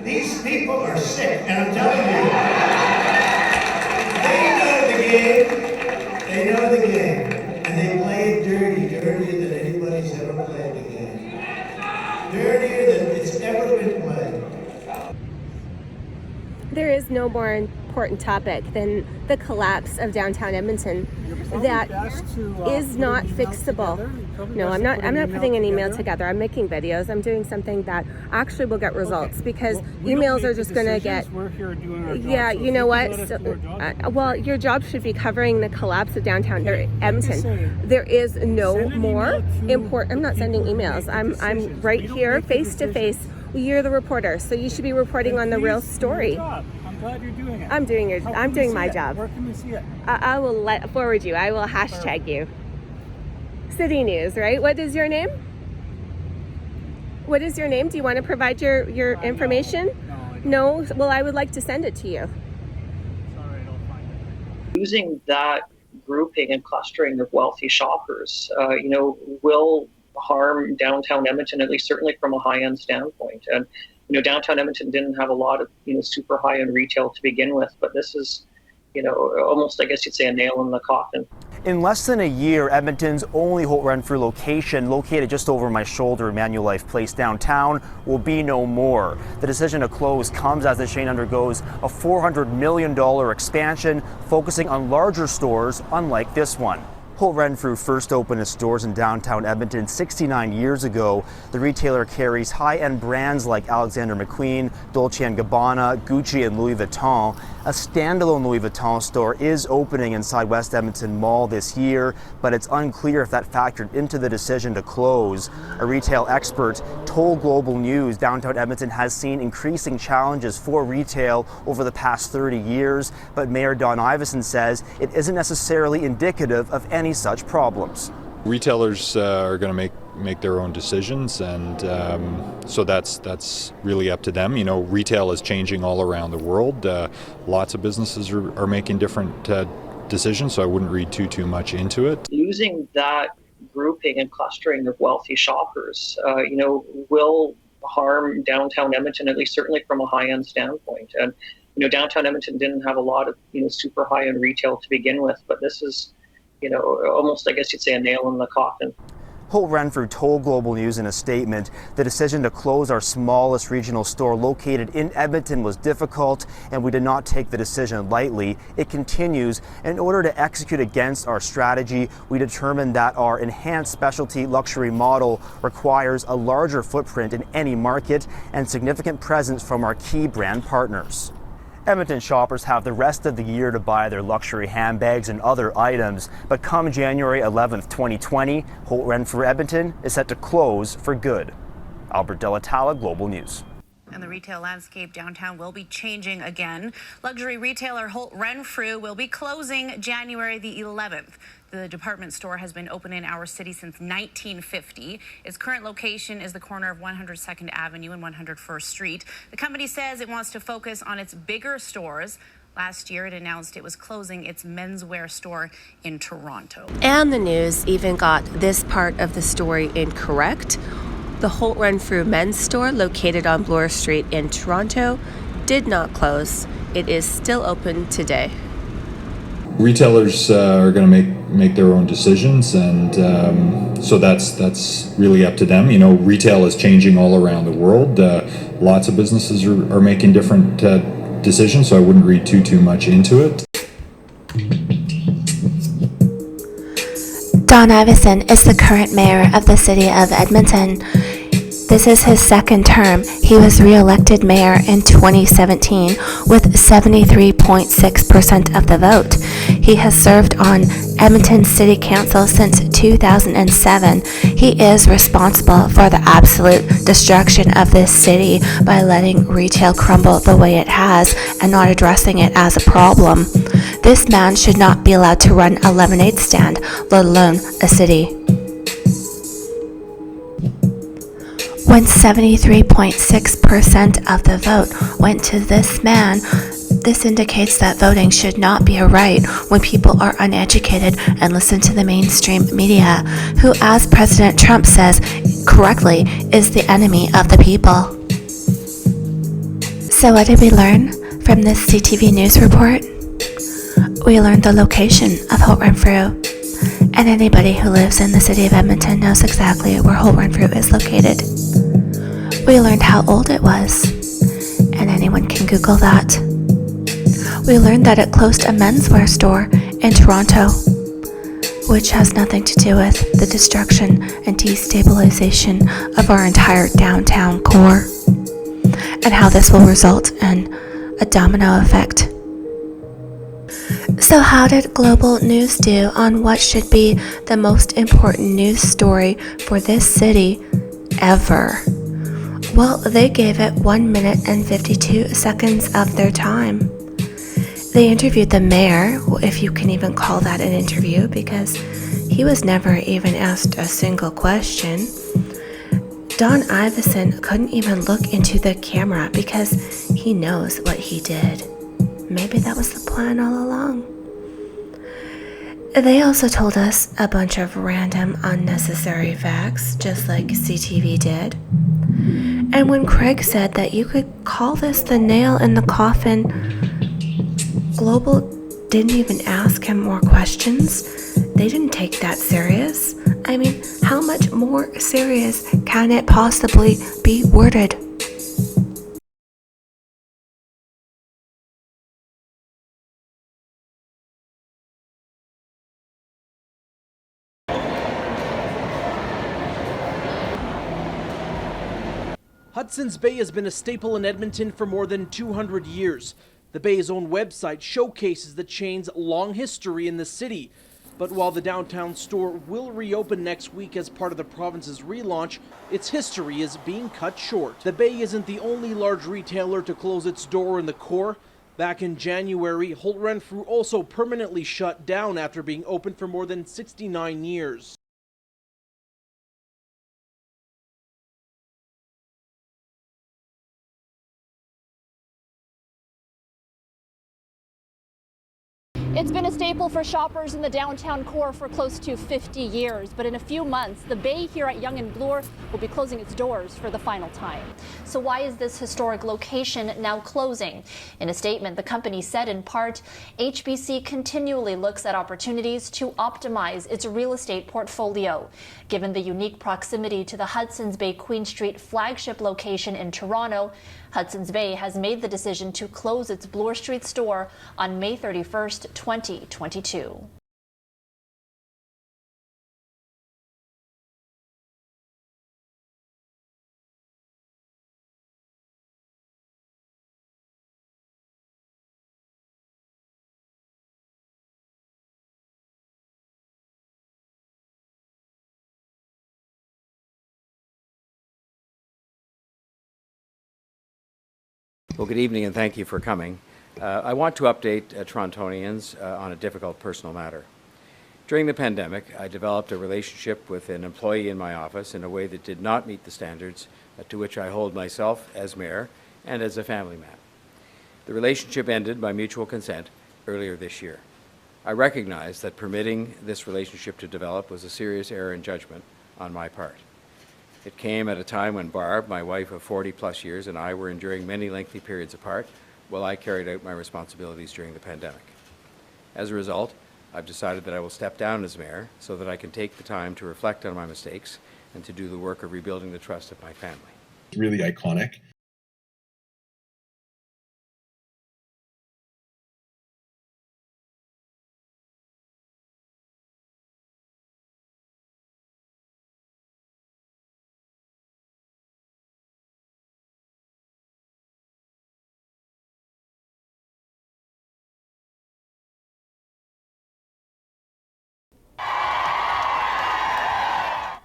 These people are sick, and I'm telling you, they know the game. They know the game, and they play it dirty, dirtier than anybody's ever played the game. Dirtier than it's ever been played. There is no more important topic than the collapse of downtown Edmonton that is not fixable. No, I'm not putting an email together. I'm making videos. I'm doing something that actually will get results, because emails are just going to get... We're here doing our job. Yeah, you know what? Well, your job should be covering the collapse of downtown Edmonton. There is no more important... I'm not sending emails. I'm right here, face to face. You're the reporter, so you should be reporting on the real story. I'm glad you're doing it. I'm doing my job. Where can we see it? I will forward you. I will hashtag you. City News, right? What is your name? What is your name? Do you want to provide your information? No. Well, I would like to send it to you. Sorry, I don't find it. Using that grouping and clustering of wealthy shoppers, will harm downtown Edmonton, at least certainly from a high-end standpoint. And downtown Edmonton didn't have a lot of super high-end retail to begin with, but this is almost, I guess you'd say, a nail in the coffin. In less than a year, Edmonton's only Holt Renfrew location, located just over my shoulder, Manulife Place downtown, will be no more. The decision to close comes as the chain undergoes a $400 million expansion, focusing on larger stores unlike this one. Holt Renfrew first opened its doors in downtown Edmonton 69 years ago. The retailer carries high-end brands like Alexander McQueen, Dolce & Gabbana, Gucci, and Louis Vuitton. A standalone Louis Vuitton store is opening inside West Edmonton Mall this year, but it's unclear if that factored into the decision to close. A retail expert told Global News downtown Edmonton has seen increasing challenges for retail over the past 30 years, but Mayor Don Iveson says it isn't necessarily indicative of any such problems. Retailers are going to make their own decisions, and so that's really up to them. Retail is changing all around the world. Lots of businesses are making different decisions, so I wouldn't read too much into it. Using that grouping and clustering of wealthy shoppers, will harm downtown Edmonton, at least certainly from a high-end standpoint. And downtown Edmonton didn't have a lot of super high-end retail to begin with, but this is almost, I guess you'd say, a nail in the coffin. Holt Renfrew told Global News in a statement, the decision to close our smallest regional store located in Edmonton was difficult, and we did not take the decision lightly. It continues. In order to execute against our strategy, we determined that our enhanced specialty luxury model requires a larger footprint in any market and significant presence from our key brand partners. Edmonton shoppers have the rest of the year to buy their luxury handbags and other items, but come January 11th, 2020, Holt Renfrew Edmonton is set to close for good. Albert Delatala, Global News. And the retail landscape downtown will be changing again. Luxury retailer Holt Renfrew will be closing January the 11th. The department store has been open in our city since 1950. Its current location is the corner of 102nd Avenue and 101st Street. The company says it wants to focus on its bigger stores. Last year, it announced it was closing its menswear store in Toronto. And the news even got this part of the story incorrect. The Holt Renfrew men's store, located on Bloor Street in Toronto, did not close. It is still open today. Retailers are going to make their own decisions, and so that's really up to them. Retail is changing all around the world. Lots of businesses are making different decisions, so I wouldn't read too much into it. Don Iveson is the current mayor of the city of Edmonton. This is his second term. He was re-elected mayor in 2017 with 73.6% of the vote. He has served on Edmonton City Council since 2007. He is responsible for the absolute destruction of this city by letting retail crumble the way it has and not addressing it as a problem. This man should not be allowed to run a lemonade stand, let alone a city. When 73.6% of the vote went to this man, this indicates that voting should not be a right when people are uneducated and listen to the mainstream media, who, as President Trump says correctly, is the enemy of the people. So what did we learn from this CTV News report? We learned the location of Holt Renfrew, and anybody who lives in the city of Edmonton knows exactly where Holt Renfrew is located. We learned how old it was, and anyone can Google that. We learned that it closed a menswear store in Toronto, which has nothing to do with the destruction and destabilization of our entire downtown core, and how this will result in a domino effect. So how did Global News do on what should be the most important news story for this city ever? Well, they gave it 1 minute and 52 seconds of their time. They interviewed the mayor, if you can even call that an interview, because he was never even asked a single question. Don Iveson couldn't even look into the camera because he knows what he did. Maybe that was the plan all along. They also told us a bunch of random, unnecessary facts, just like CTV did. And when Craig said that you could call this the nail in the coffin, Global didn't even ask him more questions. They didn't take that serious. I mean, how much more serious can it possibly be worded? Hudson's Bay has been a staple in Edmonton for more than 200 years. The Bay's own website showcases the chain's long history in the city. But while the downtown store will reopen next week as part of the province's relaunch, its history is being cut short. The Bay isn't the only large retailer to close its door in the core. Back in January, Holt Renfrew also permanently shut down after being open for more than 69 years. It's been a staple for shoppers in the downtown core for close to 50 years, but in a few months, the Bay here at Yonge and Bloor will be closing its doors for the final time. So why is this historic location now closing? In a statement, the company said in part, HBC continually looks at opportunities to optimize its real estate portfolio. Given the unique proximity to the Hudson's Bay Queen Street flagship location in Toronto, Hudson's Bay has made the decision to close its Bloor Street store on May 31st, 2022. Well, good evening and thank you for coming. I want to update Torontonians on a difficult personal matter. During the pandemic, I developed a relationship with an employee in my office in a way that did not meet the standards to which I hold myself as mayor and as a family man. The relationship ended by mutual consent earlier this year. I recognize that permitting this relationship to develop was a serious error in judgment on my part. It came at a time when Barb, my wife of 40-plus years, and I were enduring many lengthy periods apart while I carried out my responsibilities during the pandemic. As a result, I've decided that I will step down as mayor so that I can take the time to reflect on my mistakes and to do the work of rebuilding the trust of my family. It's really iconic.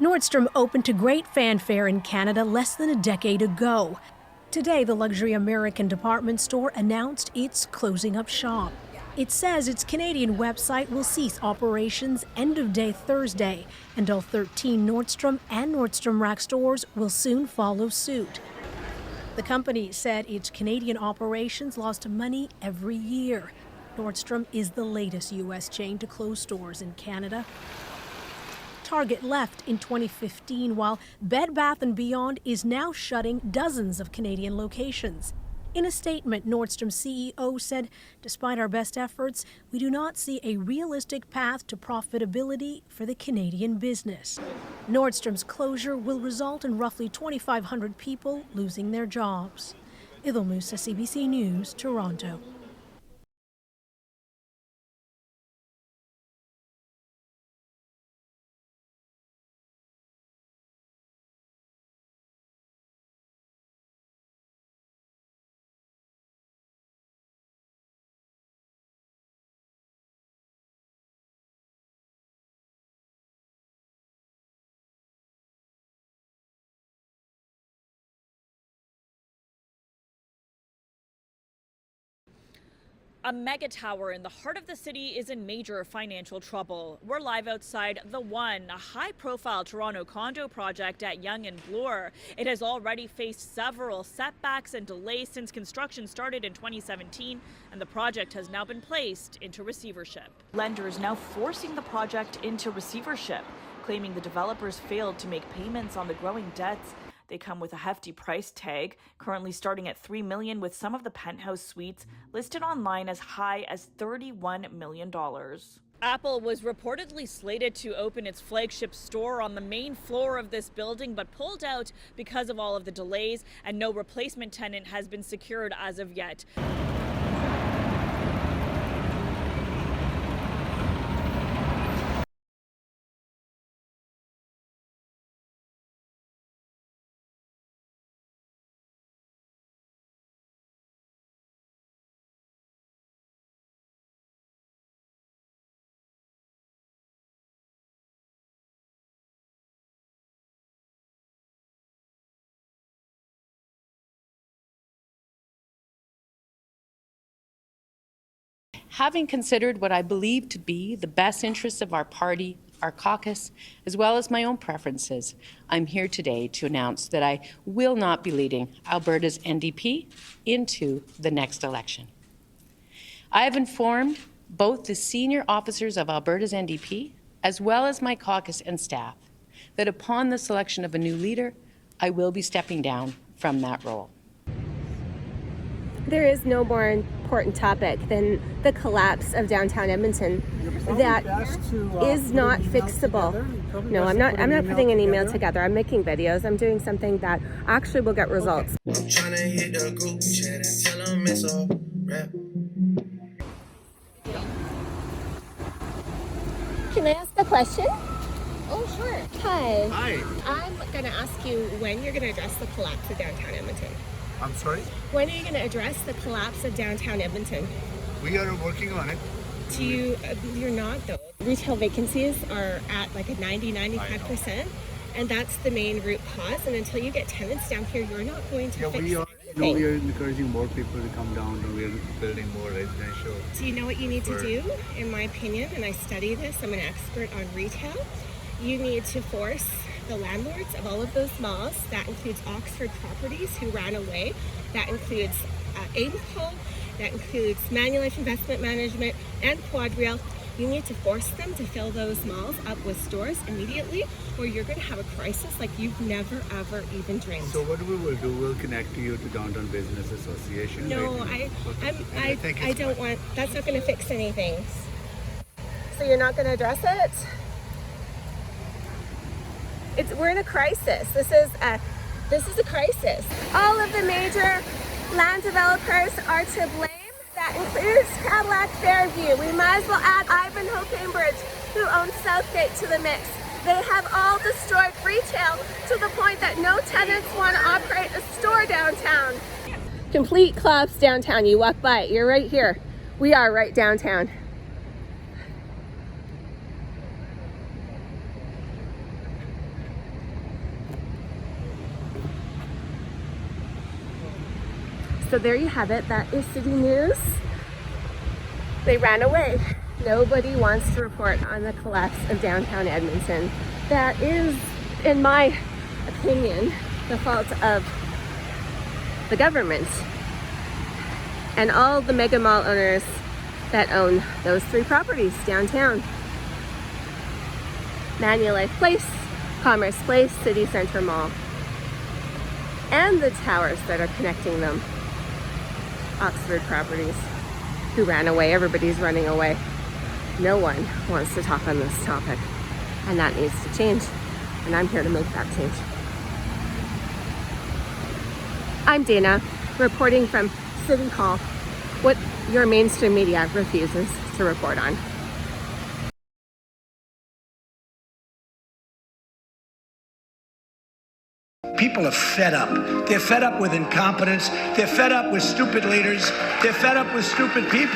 Nordstrom opened to great fanfare in Canada less than a decade ago. Today, the luxury American department store announced it's closing up shop. It says its Canadian website will cease operations end of day Thursday, and all 13 Nordstrom and Nordstrom Rack stores will soon follow suit. The company said its Canadian operations lost money every year. Nordstrom is the latest U.S. chain to close stores in Canada. Target left in 2015, while Bed Bath & Beyond is now shutting dozens of Canadian locations. In a statement, Nordstrom CEO said, despite our best efforts, we do not see a realistic path to profitability for the Canadian business. Nordstrom's closure will result in roughly 2,500 people losing their jobs. Idil Musa, CBC News, Toronto. A mega tower in the heart of the city is in major financial trouble. We're live outside The One, a high-profile Toronto condo project at Yonge and Bloor. It has already faced several setbacks and delays since construction started in 2017, and the project has now been placed into receivership. Lenders now forcing the project into receivership, claiming the developers failed to make payments on the growing debts. They come with a hefty price tag, currently starting at $3 million, with some of the penthouse suites listed online as high as $31 million. Apple was reportedly slated to open its flagship store on the main floor of this building, but pulled out because of all of the delays, and no replacement tenant has been secured as of yet. Having considered what I believe to be the best interests of our party, our caucus, as well as my own preferences, I'm here today to announce that I will not be leading Alberta's NDP into the next election. I have informed both the senior officers of Alberta's NDP, as well as my caucus and staff, that upon the selection of a new leader, I will be stepping down from that role. There is no more important topic than the collapse of downtown Edmonton that is not fixable. No, I'm not putting an email together. I'm making videos. I'm doing something that actually will get results. I'm trying to hit the group chat and tell them it's all rap. Can I ask a question? Oh, sure. Hi. Hi. I'm going to ask you when you're going to address the collapse of downtown Edmonton. I'm sorry? When are you going to address the collapse of downtown Edmonton? We are working on it. You're not though. Retail vacancies are at like a 90-95%, and that's the main root cause. And until you get tenants down here, you're not going to fix anything. We are encouraging more people to come down, and we are building more residential. Do you know what you need to do? In my opinion, and I study this, I'm an expert on retail. You need to force the landlords of all of those malls. That includes Oxford Properties, who ran away. That includes Aimco. That includes Manulife Investment Management and Quadreal. You need to force them to fill those malls up with stores immediately, or you're going to have a crisis like you've never ever even dreamed. So what we will do, we'll connect you to Downtown Business Association. No, I don't want. That's not going to fix anything. So you're not going to address it? We're in a crisis. This is a crisis. All of the major land developers are to blame. That includes Cadillac Fairview. We might as well add Ivanhoe Cambridge, who owns Southgate, to the mix. They have all destroyed retail to the point that no tenants want to operate a store downtown. Complete collapse downtown. You walk by it. You're right here. We are right downtown. So there you have it. That is City News. They ran away. Nobody wants to report on the collapse of downtown Edmonton. That is, in my opinion, the fault of the government and all the mega mall owners that own those three properties downtown. Manulife Place, Commerce Place, City Centre Mall, and the towers that are connecting them. Oxford Properties, who ran away. Everybody's running away. No one wants to talk on this topic, and that needs to change, and I'm here to make that change. I'm Dana, reporting from City Hall, what your mainstream media refuses to report on. People are fed up. They're fed up with incompetence. They're fed up with stupid leaders. They're fed up with stupid people.